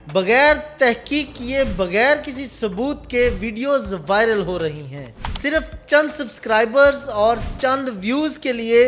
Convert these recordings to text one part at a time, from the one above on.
बगैर तहकीक किए बगैर किसी सबूत के वीडियोस वायरल हो रही हैं सिर्फ चंद सब्सक्राइबर्स और चंद व्यूज के लिए।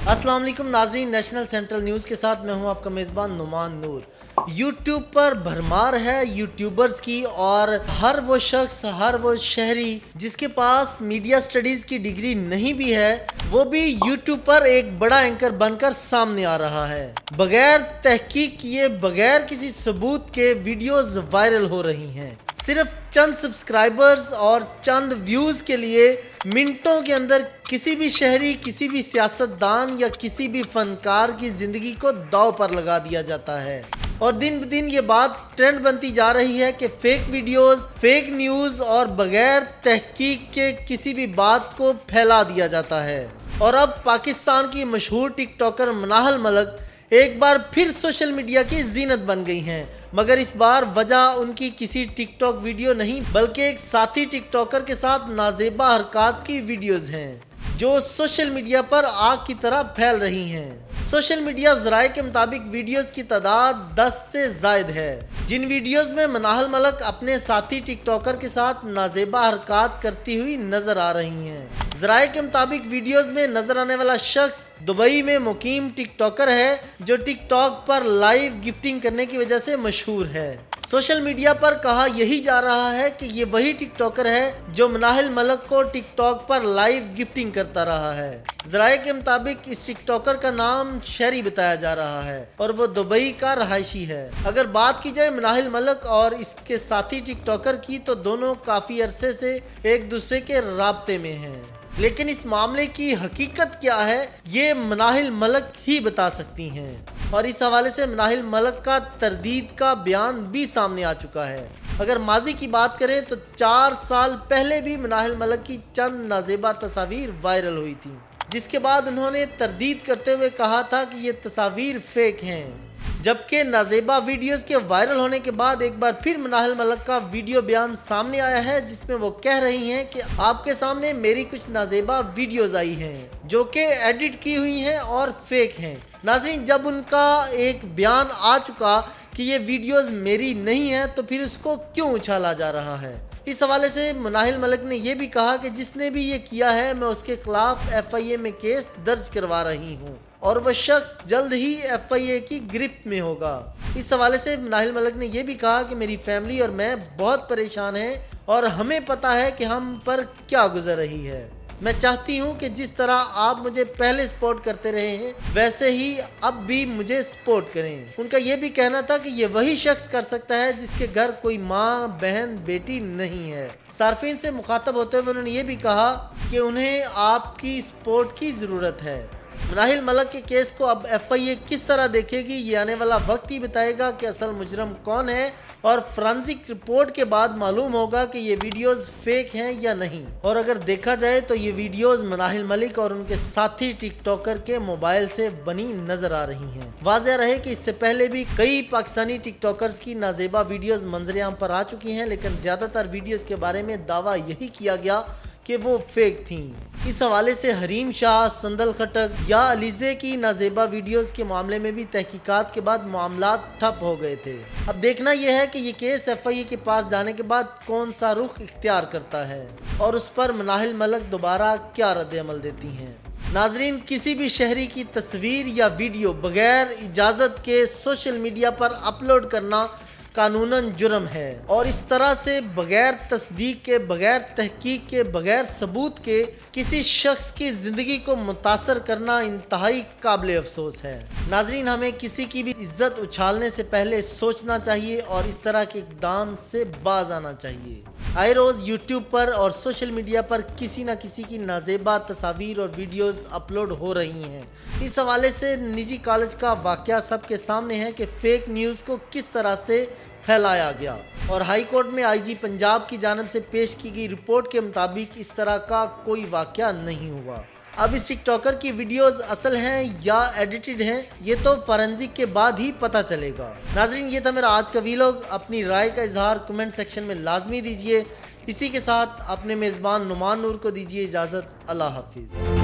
अस्सलाम वालेकुम नाजरीन, नेशनल सेंट्रल न्यूज़ के साथ मैं हूं आपका मेज़बान नुमान नूर। यूट्यूब पर भरमार है यूट्यूबर्स की और हर वो शख्स, हर वो शहरी जिसके पास मीडिया स्टडीज़ की डिग्री नहीं भी है, वो भी यूट्यूब पर एक बड़ा एंकर बनकर सामने आ रहा है। बगैर तहकीक किए बगैर किसी सबूत के वीडियोस वायरल हो रही हैं सिर्फ चंद सब्सक्राइबर्स और चंद व्यूज़ के लिए। मिनटों के अंदर किसी भी शहरी, किसी भी सियासतदान या किसी भी फनकार की ज़िंदगी को दांव पर लगा दिया जाता है और दिन ब दिन ये बात ट्रेंड बनती जा रही है कि फेक वीडियोस, फेक न्यूज़ और बगैर तहकीक के किसी भी बात को फैला दिया जाता है। और अब पाकिस्तान की मशहूर टिकटॉकर मनाहल मलक एक बार फिर सोशल मीडिया की जीनत बन गई हैं, मगर इस बार वजह उनकी किसी टिकटॉक वीडियो नहीं बल्कि एक साथी टिकटॉकर के साथ नाजेबा हरकत की वीडियोस हैं जो सोशल मीडिया पर आग की तरह फैल रही हैं। सोशल मीडिया ज़राए के मुताबिक वीडियोस की तादाद 10 से ज़ायद है, जिन वीडियोस में मनाहल मलक अपने साथी टिकटॉकर के साथ नाजेबा हरकत करती हुई नजर आ रही हैं। ज़राए के मुताबिक वीडियोस में नजर आने वाला शख्स दुबई में मुकीम टिकटॉकर है जो टिकटॉक पर लाइव गिफ्टिंग करने की वजह से मशहूर है। सोशल मीडिया पर कहा यही जा रहा है कि ये वही टिकटॉकर है जो मनाहल मलक को टिकटॉक पर लाइव गिफ्टिंग करता रहा है। ज़राए के मुताबिक इस टिकटॉकर का नाम शहरी बताया जा रहा है और वो दुबई का रहायशी है। अगर बात की जाए मनाहल मलक और इसके साथी टिकटॉकर की तो दोनों काफ़ी अरसे से एक दूसरे के राब्ते में हैं, लेकिन इस मामले की हकीकत क्या है ये मनाहल मलक ही बता सकती हैं। और इस हवाले से मनाहल मलक का तरदीद का बयान भी सामने आ चुका है। अगर माजी की बात करें तो 4 साल पहले भी मनाहल मलक की चंद नाजेबा तस्वीर वायरल हुई थी, जिसके बाद उन्होंने तरदीद करते हुए कहा था कि ये तस्वीर फेक हैं। जबकि नाजेबा वीडियोस के वायरल होने के बाद एक बार फिर मनाहल मलक का वीडियो बयान सामने आया है जिसमें वो कह रही हैं कि आपके सामने मेरी कुछ नाजेबा वीडियोस आई हैं जो कि एडिट की हुई हैं और फेक हैं। नाज़रीन, जब उनका एक बयान आ चुका कि ये वीडियोस मेरी नहीं है तो फिर उसको क्यों उछाला जा रहा है। इस हवाले से मनाहल मलक ने यह भी कहा कि जिसने भी ये किया है मैं उसके खिलाफ FIA में केस दर्ज करवा रही हूँ और वह शख्स जल्द ही FIA की गिरफ्त में होगा। इस हवाले से मनाहल मलक ने यह भी कहा कि मेरी फैमिली और मैं बहुत परेशान हैं और हमें पता है कि हम पर क्या गुजर रही है। मैं चाहती हूँ कि जिस तरह आप मुझे पहले सपोर्ट करते रहे हैं वैसे ही अब भी मुझे सपोर्ट करें। उनका ये भी कहना था कि ये वही शख्स कर सकता है जिसके घर कोई माँ, बहन, बेटी नहीं है। सार्फिन से मुखातब होते हुए उन्होंने ये भी कहा कि उन्हें आपकी सपोर्ट की ज़रूरत है। मनाहल मलक के केस को अब FIA किस तरह देखेगी ये आने वाला वक्त ही बताएगा कि असल मुजरम कौन है और फॉरेंसिक रिपोर्ट के बाद मालूम होगा कि ये वीडियोस फेक हैं या नहीं। और अगर देखा जाए तो ये वीडियोस मनाहल मलिक और उनके साथी टिकटॉकर के मोबाइल से बनी नजर आ रही हैं। वाज़ेह रहे कि इससे पहले भी कई पाकिस्तानी टिकटॉकर्स की नाजेबा वीडियोस मंजर-ए-आम पर आ चुकी हैं, लेकिन ज़्यादातर वीडियोस के बारे में दावा यही किया गया कि वो फेक थीं। इस हवाले से हरीम शाह, संदल खटक या अलीज़े की नाजेबा वीडियोस के मामले में भी तहकीकात के बाद मामला ठप हो गए थे। अब देखना यह है कि ये केस FIA के पास जाने के बाद कौन सा रुख इख्तियार करता है और उस पर मनाहल मलक दोबारा क्या रद्द-ए-अमल देती हैं। नाजरीन, किसी भी शहरी की तस्वीर या वीडियो बगैर इजाज़त के सोशल मीडिया पर अपलोड करना कानूनन जुर्म है और इस तरह से बगैर तस्दीक के, बगैर तहकीक के, बगैर सबूत के किसी शख्स की ज़िंदगी को मुतासर करना इंतहाई काबिल अफसोस है। नाजरीन, हमें किसी की भी इज्जत उछालने से पहले सोचना चाहिए और इस तरह के इक़दाम से बाज आना चाहिए। आए रोज़ यूट्यूब पर और सोशल मीडिया पर किसी न किसी की नाजेबा तस्वीर और वीडियोस अपलोड हो रही हैं। इस हवाले से निजी कॉलेज का वाक़या सबके सामने है कि फ़ेक न्यूज़ को किस तरह से फैलाया गया और हाई कोर्ट में IG पंजाब की जानिब से पेश की गई रिपोर्ट के मुताबिक इस तरह का कोई वाक़या नहीं हुआ। अब इस टिकटॉकर की वीडियोस असल हैं या एडिटेड हैं ये तो फॉरेंसिक के बाद ही पता चलेगा। नाजरीन, ये था मेरा आज का वीलॉग। अपनी राय का इजहार कमेंट सेक्शन में लाजमी दीजिए। इसी के साथ अपने मेज़बान नुमान नूर को दीजिए इजाज़त। अल्लाह हाफिज़।